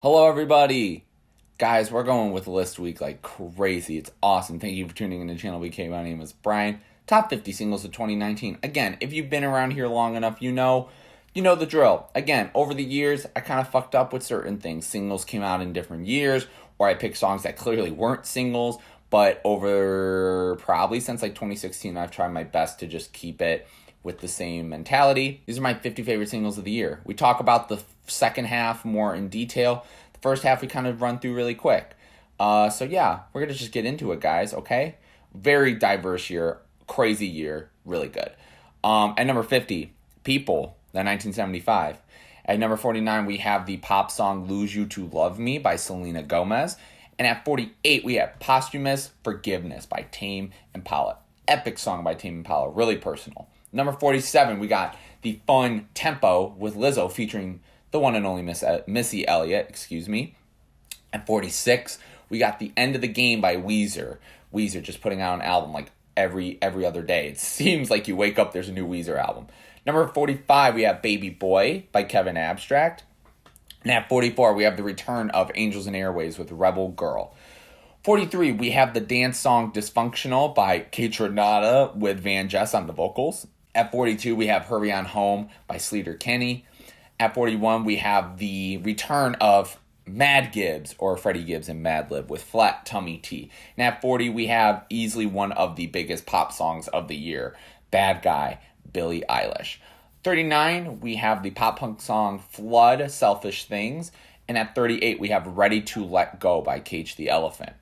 Hello, everybody. Guys, we're going with list week like crazy. It's awesome. Thank you for tuning in to ChannelBK. My name is Brian. Top 50 singles of 2019. Again, if you've been around here long enough, you know the drill. Again, over the years, I kind of fucked up with certain things. Singles came out in different years, or I picked songs that clearly weren't singles. But over probably since like 2016, I've tried my best to just keep it with the same mentality. These are my 50 favorite singles of the year. We talk about the second half more in detail. The first half we kind of run through really quick. So yeah, we're going to just get into it, guys, okay? Very diverse year, crazy year, really good. At number 50, People, the 1975. At number 49, we have the pop song Lose You to Love Me by Selena Gomez. And at 48, we have Posthumous Forgiveness by Tame Impala. Epic song by Tame Impala, really personal. Number 47, we got the fun Tempo with Lizzo featuring the one and only Missy Elliot, At 46, we got The End of the Game by Weezer. Weezer just putting out an album like every other day. It seems like you wake up, there's a new Weezer album. Number 45, we have Baby Boy by Kevin Abstract. And at 44, we have the return of Angels and Airwaves with Rebel Girl. 43, we have the dance song Dysfunctional by KAYTRANADA with VanJess on the vocals. At 42, we have Hurry On Home by Sleater-Kinney. At 41, we have the return of Gibbs, or Freddie Gibbs and Madlib with Flat Tummy Tea. And at 40, we have easily one of the biggest pop songs of the year, Bad Guy, Billie Eilish. 39, we have the pop punk song Flood, Selfish Things. And at 38, we have Ready to Let Go by Cage the Elephant.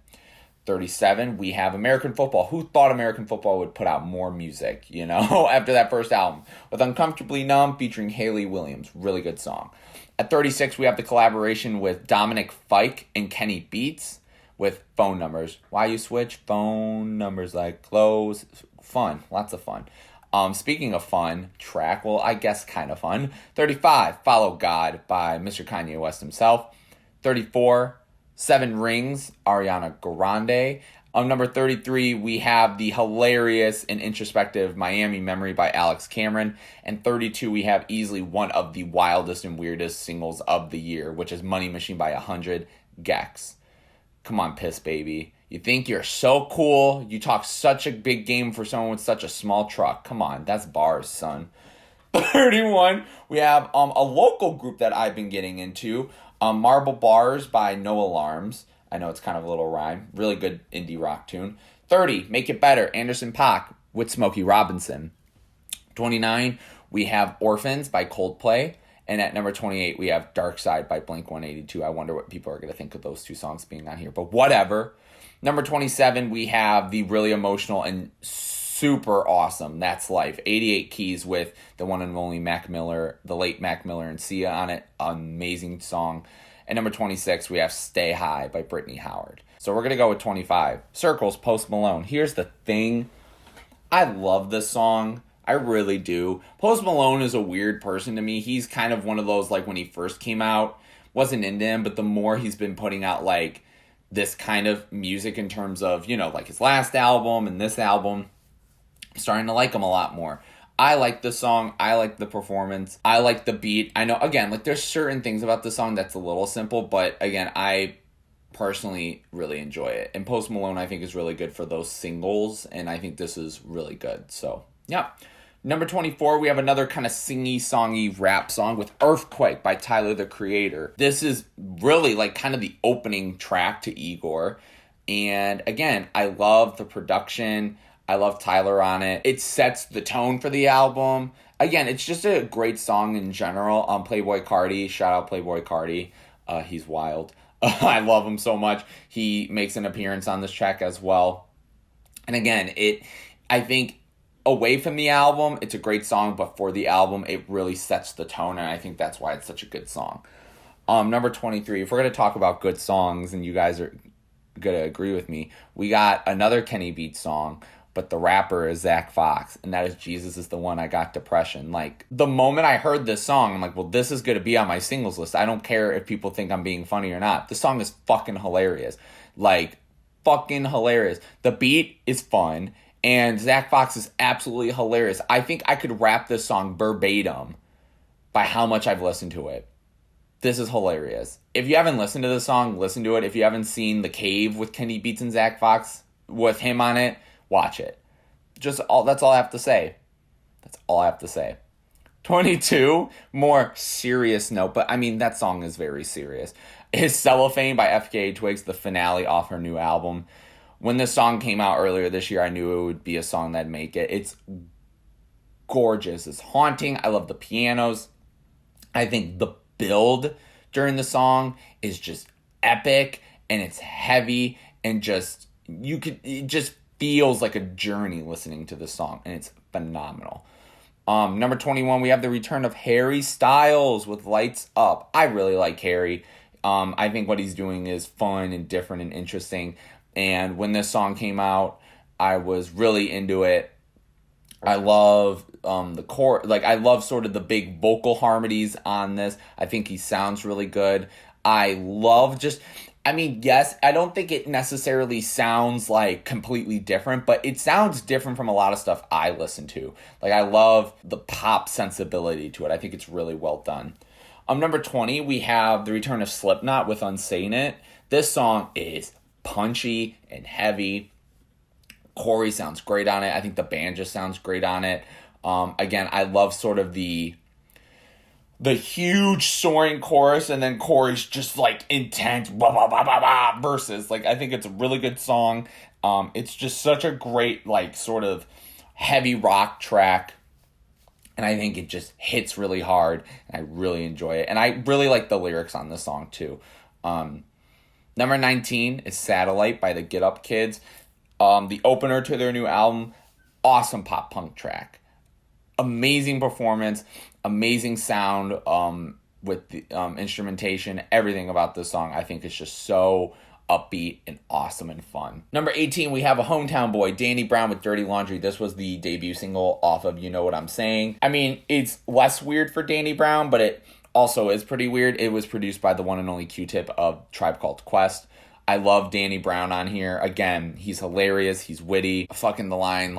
37, we have American Football. Who thought American Football would put out more music, after that first album? With Uncomfortably Numb featuring Hayley Williams. Really good song. At 36, we have the collaboration with Dominic Fike and Kenny Beats with Phone Numbers. Why you switch phone numbers like clothes? Fun. Lots of fun. Speaking of fun, track, well, I guess kind of fun. 35, Follow God by Mr. Kanye West himself. 34, Seven Rings, Ariana Grande. Number 33, we have the hilarious and introspective Miami Memory by Alex Cameron. And 32, we have easily one of the wildest and weirdest singles of the year, which is Money Machine by 100 Gex. Come on, Piss Baby. You think you're so cool. You talk such a big game for someone with such a small truck. Come on, that's bars, son. 31, we have a local group that I've been getting into. Marble Bars by No Alarms. I know it's kind of a little rhyme. Really good indie rock tune. 30, Make It Better, Anderson .Paak with Smokey Robinson. 29, we have Orphans by Coldplay. And at number 28, we have Dark Side by Blink-182. I wonder what people are going to think of those two songs being on here, but whatever. Number 27, we have the really emotional and super awesome That's Life. 88 Keys with the one and only Mac Miller, the late Mac Miller and Sia on it. Amazing song. And number 26, we have Stay High by Brittany Howard. So we're going to go with 25. Circles, Post Malone. Here's the thing. I love this song. I really do. Post Malone is a weird person to me. He's kind of one of those, like, when he first came out, wasn't into him, but the more he's been putting out, like, this kind of music in terms of, like his last album and this album, I'm starting to like him a lot more. I like the song. I like the performance. I like the beat. I know, again, like, there's certain things about the song that's a little simple, but, again, I personally really enjoy it. And Post Malone, I think, is really good for those singles, and I think this is really good. So, yeah. Number 24, we have another kind of singy-songy rap song with Earthquake by Tyler, the Creator. This is really like kind of the opening track to Igor. And again, I love the production. I love Tyler on it. It sets the tone for the album. Again, it's just a great song in general. Playboy Cardi, shout out Playboy Cardi. He's wild. I love him so much. He makes an appearance on this track as well. And again, I think away from the album, it's a great song, but for the album, it really sets the tone, and I think that's why it's such a good song. Number 23, if we're going to talk about good songs, and you guys are going to agree with me, we got another Kenny Beats song, but the rapper is Zach Fox, and that is Jesus Is the One I Got Depression. Like, the moment I heard this song, I'm like, well, this is going to be on my singles list. I don't care if people think I'm being funny or not. The song is fucking hilarious. Like, fucking hilarious. The beat is fun. And Zach Fox is absolutely hilarious. I think I could rap this song verbatim by how much I've listened to it. This is hilarious. If you haven't listened to the song, listen to it. If you haven't seen The Cave with Kenny Beats and Zach Fox with him on it, watch it. That's all I have to say. That's all I have to say. 22, more serious note, but I mean, that song is very serious, is Cellophane by FKA Twigs, the finale off her new album. When this song came out earlier this year, I knew it would be a song that'd make it. It's gorgeous. It's haunting. I love the pianos. I think the build during the song is just epic, and it's heavy, and it just feels like a journey listening to the song, and it's phenomenal. Number 21, we have the return of Harry Styles with Lights Up. I really like Harry. I think what he's doing is fun and different and interesting. And when this song came out, I was really into it. I love the core, I love sort of the big vocal harmonies on this. I think he sounds really good. I love yes, I don't think it necessarily sounds like completely different, but it sounds different from a lot of stuff I listen to. I love the pop sensibility to it. I think it's really well done. Number 20, we have the return of Slipknot with Unsaying It. This song is punchy and heavy. Corey sounds great on it. I think the band just sounds great on it. Again, I love sort of the huge soaring chorus, and then Corey's just intense blah, blah, blah, blah, blah, verses. I think it's a really good song. It's just such a great sort of heavy rock track, and I think it just hits really hard, and I really enjoy it. And I really like the lyrics on this song too. Number 19 is Satellite by the Get Up Kids. The opener to their new album. Awesome pop punk track. Amazing performance, amazing sound with the instrumentation. Everything about this song I think is just so upbeat and awesome and fun. Number 18, we have a hometown boy, Danny Brown with Dirty Laundry. This was the debut single off of You Know What I'm Saying. I mean, it's less weird for Danny Brown, but it also is pretty weird. It was produced by the one and only Q-Tip of Tribe Called Quest. I love Danny Brown on here. Again, he's hilarious. He's witty. Fucking the line,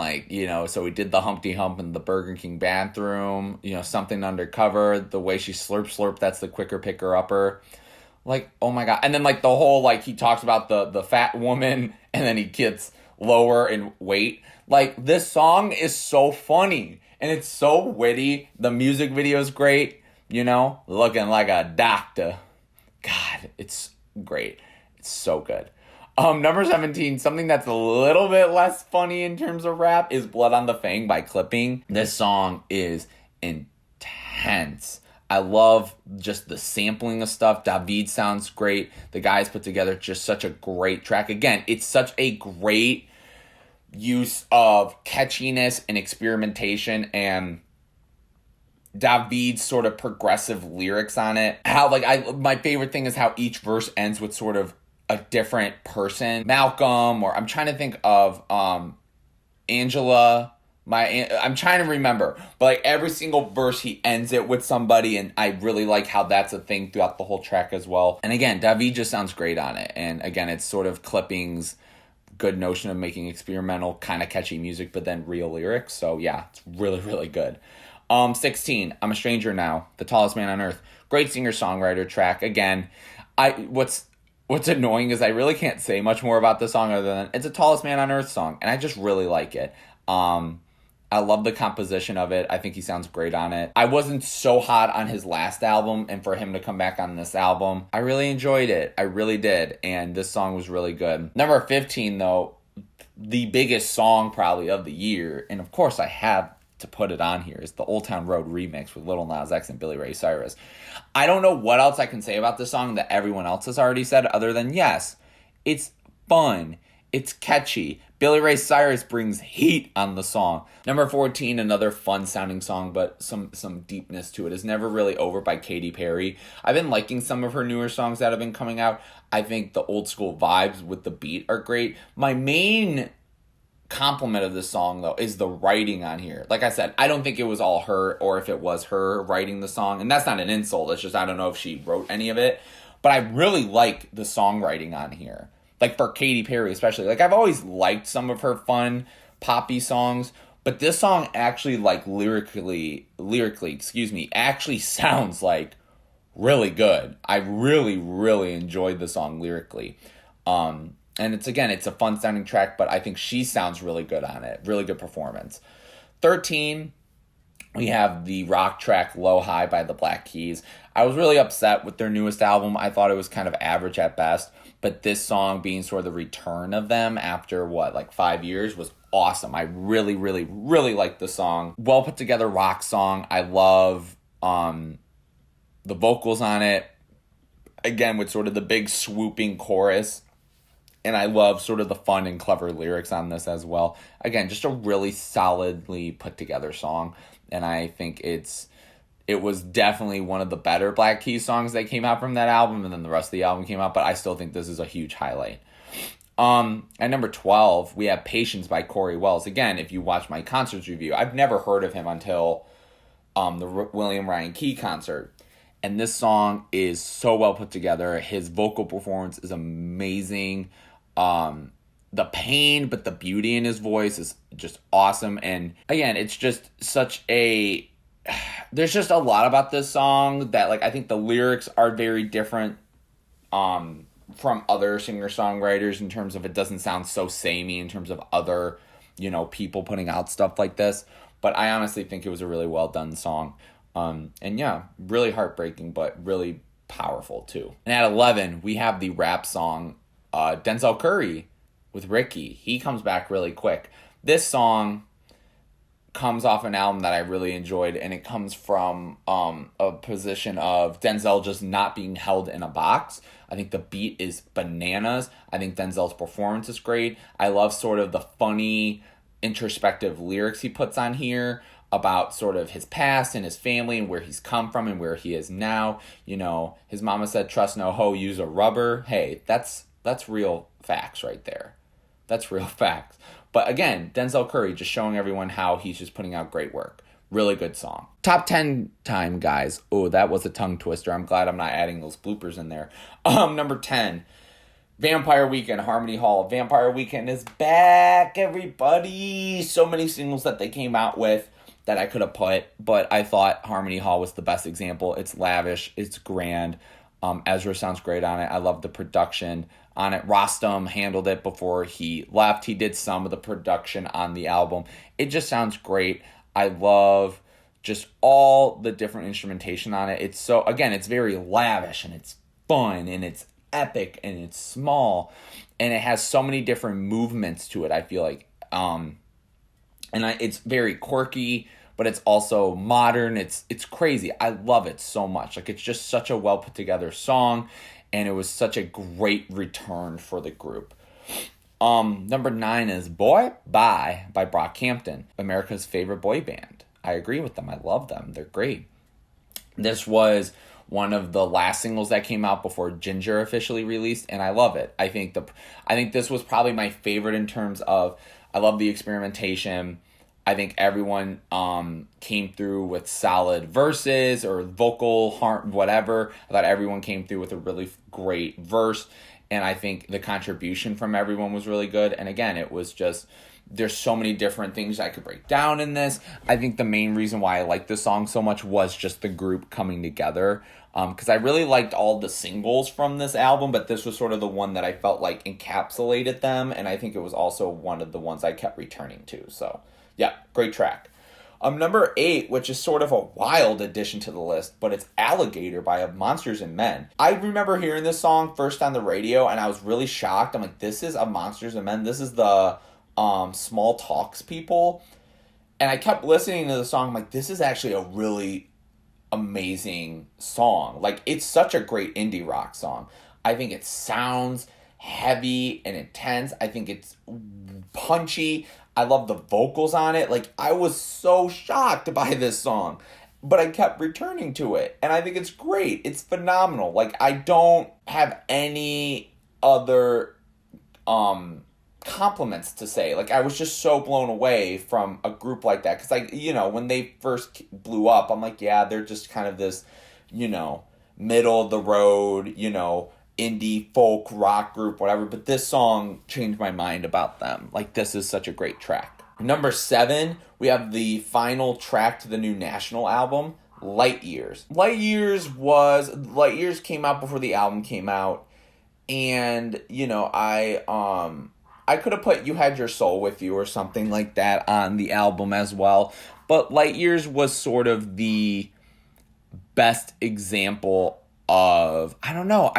so he did the Humpty Hump in the Burger King bathroom. Something undercover. The way she slurp, that's the quicker picker upper. Oh my God. And then, the whole, he talks about the fat woman, and then he gets lower in weight. This song is so funny, and it's so witty. The music video is great. Looking like a doctor. God, it's great. So good. Number 17, something that's a little bit less funny in terms of rap is Blood on the Fang by Clipping. This song is intense. I love just the sampling of stuff. David sounds great. The guys put together just such a great track. Again, it's such a great use of catchiness and experimentation, and David's sort of progressive lyrics on it. My favorite thing is how each verse ends with sort of a different person. Malcolm, or I'm trying to think of Angela. I'm trying to remember. But every single verse he ends it with somebody, and I really like how that's a thing throughout the whole track as well. And again, David just sounds great on it. And again, it's sort of Clipping's good notion of making experimental, kind of catchy music, but then real lyrics. So yeah, it's really, really good. 16, I'm a Stranger Now, The Tallest Man on Earth. Great singer-songwriter track. Again, what's annoying is I really can't say much more about the song other than it's a Tallest Man on Earth song, and I just really like it. I love the composition of it. I think he sounds great on it. I wasn't so hot on his last album, and for him to come back on this album, I really enjoyed it. I really did, and this song was really good. Number 15, though, the biggest song probably of the year, and of course I have to put it on here, is the Old Town Road remix with Lil Nas X and Billy Ray Cyrus. I don't know what else I can say about this song that everyone else has already said, other than yes, it's fun, it's catchy. Billy Ray Cyrus brings heat on the song. Number 14, another fun sounding song, but some deepness to it, is Never Really Over by Katy Perry. I've been liking some of her newer songs that have been coming out. I think the old school vibes with the beat are great. My main compliment of this song, though, is the writing on here. Like I said, I don't think it was all her, or if it was her writing the song, and that's not an insult, it's just I don't know if she wrote any of it, but I really like the songwriting on here. For Katy Perry especially. I've always liked some of her fun poppy songs, but this song actually lyrically, actually sounds really good. I really, really enjoyed the song lyrically. And it's a fun sounding track, but I think she sounds really good on it. Really good performance. 13, we have the rock track Low High by the Black Keys. I was really upset with their newest album. I thought it was kind of average at best, but this song being sort of the return of them after 5 years was awesome. I really, really, really liked the song. Well put together rock song. I love the vocals on it. Again, with sort of the big swooping chorus. And I love sort of the fun and clever lyrics on this as well. Again, just a really solidly put together song. And I think it was definitely one of the better Black Keys songs that came out from that album. And then the rest of the album came out. But I still think this is a huge highlight. At number 12, we have Patience by Corey Wells. Again, if you watch my concerts review, I've never heard of him until the William Ryan Key concert. And this song is so well put together. His vocal performance is amazing. The pain, but the beauty in his voice is just awesome. And again, it's just there's just a lot about this song that I think the lyrics are very different from other singer-songwriters in terms of it doesn't sound so samey in terms of other, people putting out stuff like this. But I honestly think it was a really well done song. And yeah, really heartbreaking, but really powerful too. And at 11, we have the rap song Denzel Curry with Ricky. He comes back really quick. This song comes off an album that I really enjoyed, and it comes from a position of Denzel just not being held in a box. I think the beat is bananas. I think Denzel's performance is great. I love sort of the funny, introspective lyrics he puts on here about sort of his past and his family and where he's come from and where he is now. His mama said, trust no hoe, use a rubber. Hey, that's real facts right there. That's real facts. But again, Denzel Curry just showing everyone how he's just putting out great work. Really good song. Top 10 time, guys. Oh, that was a tongue twister. I'm glad I'm not adding those bloopers in there. Number 10, Vampire Weekend, Harmony Hall. Vampire Weekend is back, everybody. So many singles that they came out with that I could have put, but I thought Harmony Hall was the best example. It's lavish. It's grand. Ezra sounds great on it. I love the production on it. Rostam handled it before he left. He did some of the production on the album. It just sounds great. I love just all the different instrumentation on it. It's very lavish and it's fun and it's epic and it's small and it has so many different movements to it, I feel like. It's very quirky, but it's also modern. It's crazy. I love it so much. It's just such a well put together song, and it was such a great return for the group. Number 9 is Boy Bye by Brockhampton, America's favorite boy band. I agree with them. I love them. They're great. This was one of the last singles that came out before Ginger officially released, and I love it. I think this was probably my favorite in terms of I love the experimentation. I think everyone came through with solid verses or vocal, whatever. I thought everyone came through with a really great verse. And I think the contribution from everyone was really good. And again, it was just, there's so many different things I could break down in this. I think the main reason why I liked this song so much was just the group coming together. Because I really liked all the singles from this album, but this was sort of the one that I felt like encapsulated them. And I think it was also one of the ones I kept returning to. So yeah, great track. Number 8, which is sort of a wild addition to the list, but it's Alligator by Monsters and Men. I remember hearing this song first on the radio, and I was really shocked. I'm like, this is a Monsters and Men. This is the Small Talks people. And I kept listening to the song. I'm like, this is actually a really amazing song. It's such a great indie rock song. I think it sounds heavy and intense. I think it's punchy. I love the vocals on it. I was so shocked by this song, but I kept returning to it, and I think it's great. It's phenomenal. I don't have any other compliments to say. I was just so blown away from a group like that, because when they first blew up, I'm like, yeah, they're just kind of this, middle of the road, indie folk rock group, whatever, but this song changed my mind about them. This is such a great track. Number 7, we have the final track to the new National album, Light Years. Light Years came out before the album came out, and I could have put You Had Your Soul With You or something like that on the album as well, but Light Years was sort of the best example of, I don't know,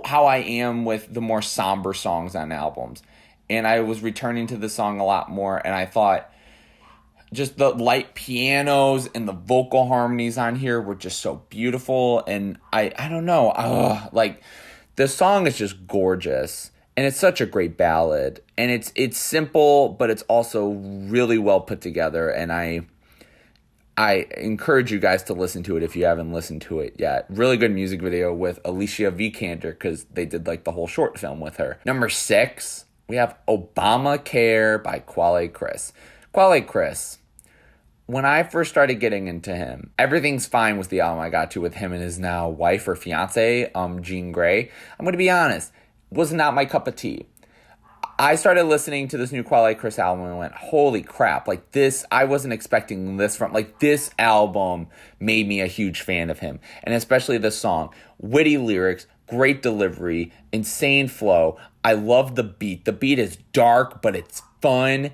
how I am with the more somber songs on albums, and I was returning to the song a lot more, and I thought just the light pianos and the vocal harmonies on here were just so beautiful, and I don't know, the song is just gorgeous, and it's such a great ballad, and it's simple, but it's also really well put together, and I encourage you guys to listen to it if you haven't listened to it yet. Really good music video with Alicia Vikander, because they did the whole short film with her. Number 6, we have Obamacare by Quale Chris. Quale Chris, when I first started getting into him, Everything's Fine was the album I got to with him and his now wife or fiance, Jean Grey. I'm going to be honest, was not my cup of tea. I started listening to this new Quale Chris album and went, holy crap, this, I wasn't expecting this from, this album made me a huge fan of him. And especially this song. Witty lyrics, great delivery, insane flow. I love the beat. The beat is dark, but it's fun.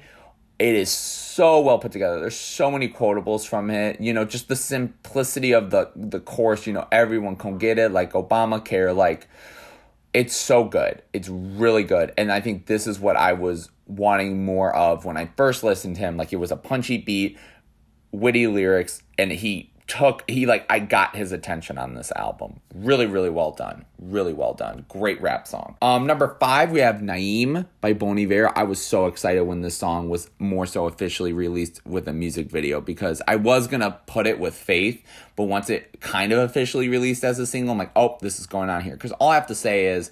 It is so well put together. There's so many quotables from it. Just the simplicity of the chorus, everyone can get it, Obamacare, it's so good. It's really good. And I think this is what I was wanting more of when I first listened to him. It was a punchy beat, witty lyrics, and I got his attention on this album. Really, really well done. Really well done. Great rap song. Number 5, we have Naeem by Bon Iver. I was so excited when this song was more so officially released with a music video, because I was going to put it with Faith, but once it kind of officially released as a single, I'm like, oh, this is going on here. Because all I have to say is,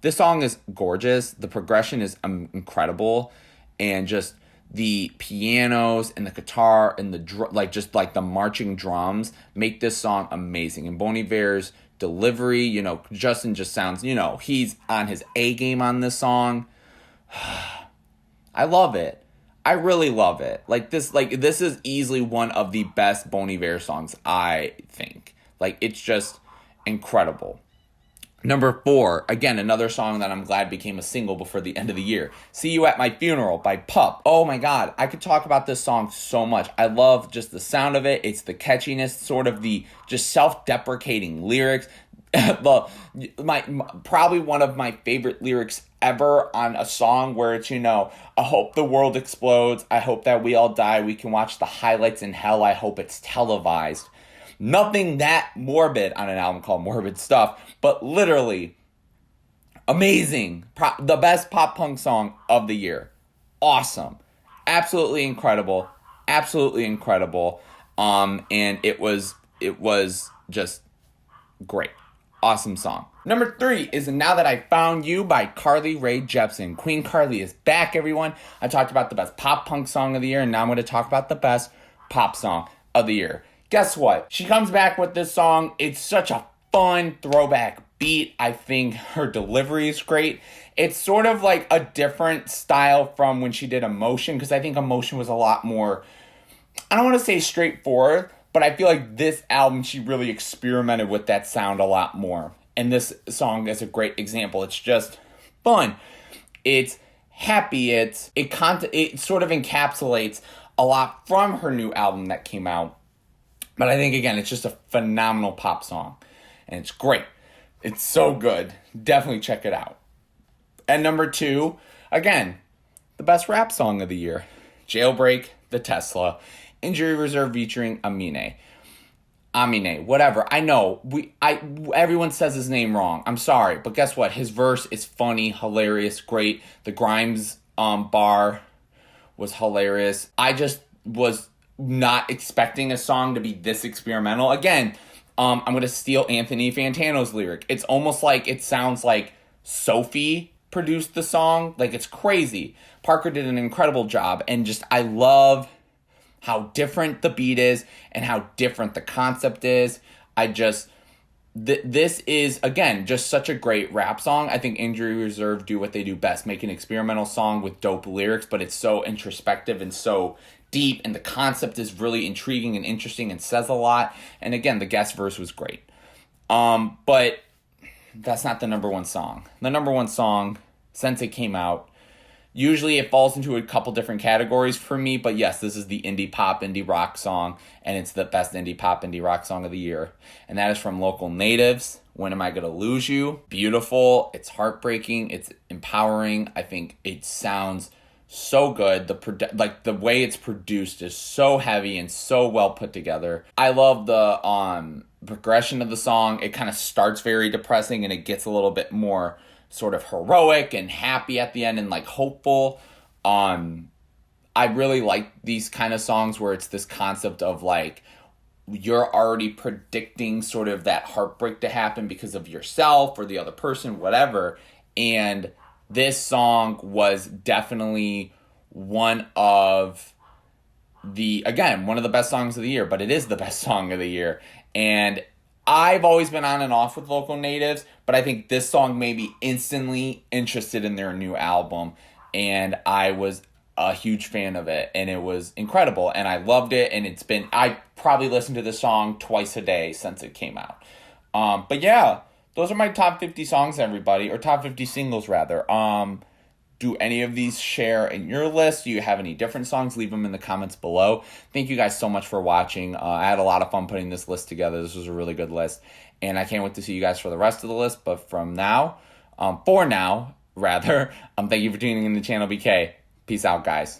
this song is gorgeous. The progression is incredible. And just the pianos and the guitar and the marching drums make this song amazing. And Bon Iver's delivery, Justin just sounds, he's on his A game on this song. I love it. I really love it. This is easily one of the best Bon Iver songs, I think. It's just incredible. Number 4, again, another song that I'm glad became a single before the end of the year. See You at My Funeral by Pup. Oh my God, I could talk about this song so much. I love just the sound of it. It's the catchiness, sort of the just self-deprecating lyrics. Probably one of my favorite lyrics ever on a song, where it's, I hope the world explodes. I hope that we all die. We can watch the highlights in hell. I hope it's televised. Nothing that morbid on an album called Morbid Stuff, but literally amazing. The best pop punk song of the year. Awesome. Absolutely incredible. Absolutely incredible. And it was just great. Awesome song. Number 3 is Now That I Found You by Carly Rae Jepsen. Queen Carly is back, everyone. I talked about the best pop punk song of the year, and now I'm going to talk about the best pop song of the year. Guess what? She comes back with this song. It's such a fun throwback beat. I think her delivery is great. It's sort of a different style from when she did Emotion, because I think Emotion was a lot more, I don't want to say straightforward, but I feel like this album, she really experimented with that sound a lot more. And this song is a great example. It's just fun. It's happy. It sort of encapsulates a lot from her new album that came out. But I think, again, it's just a phenomenal pop song. And it's great. It's so good. Definitely check it out. And number 2, again, the best rap song of the year. Jailbreak, The Tesla, Injury Reserve featuring Amine, whatever. I know, everyone says his name wrong. I'm sorry. But guess what? His verse is funny, hilarious, great. The Grimes bar was hilarious. I just was not expecting a song to be this experimental. Again, I'm going to steal Anthony Fantano's lyric. It's almost like it sounds like Sophie produced the song. It's crazy. Parker did an incredible job, and just I love how different the beat is and how different the concept is. This is, again, just such a great rap song. I think Injury Reserve do what they do best, make an experimental song with dope lyrics, but it's so introspective and so deep, and the concept is really intriguing and interesting and says a lot. And again, the guest verse was great. But that's not the number one song. The number one song, since it came out, usually it falls into a couple different categories for me, but yes, this is the indie pop, indie rock song, and it's the best indie pop, indie rock song of the year. And that is from Local Natives, When Am I Gonna Lose You? Beautiful, it's heartbreaking, it's empowering. I think it sounds so good. The way it's produced is so heavy and so well put together. I love the progression of the song. It kind of starts very depressing and it gets a little bit more sort of heroic and happy at the end and like hopeful. I really like these kind of songs where it's this concept of like you're already predicting sort of that heartbreak to happen because of yourself or the other person, whatever. And this song was definitely one of the best songs of the year, but it is the best song of the year. And I've always been on and off with Local Natives, but I think this song made me instantly interested in their new album. And I was a huge fan of it, and it was incredible, and I loved it. And I probably listened to this song twice a day since it came out. But yeah, those are my top 50 songs, everybody, or top 50 singles, rather. Do any of these share in your list? Do you have any different songs? Leave them in the comments below. Thank you guys so much for watching. I had a lot of fun putting this list together. This was a really good list, and I can't wait to see you guys for the rest of the list. But for now, thank you for tuning in to ChannelBK. Peace out, guys.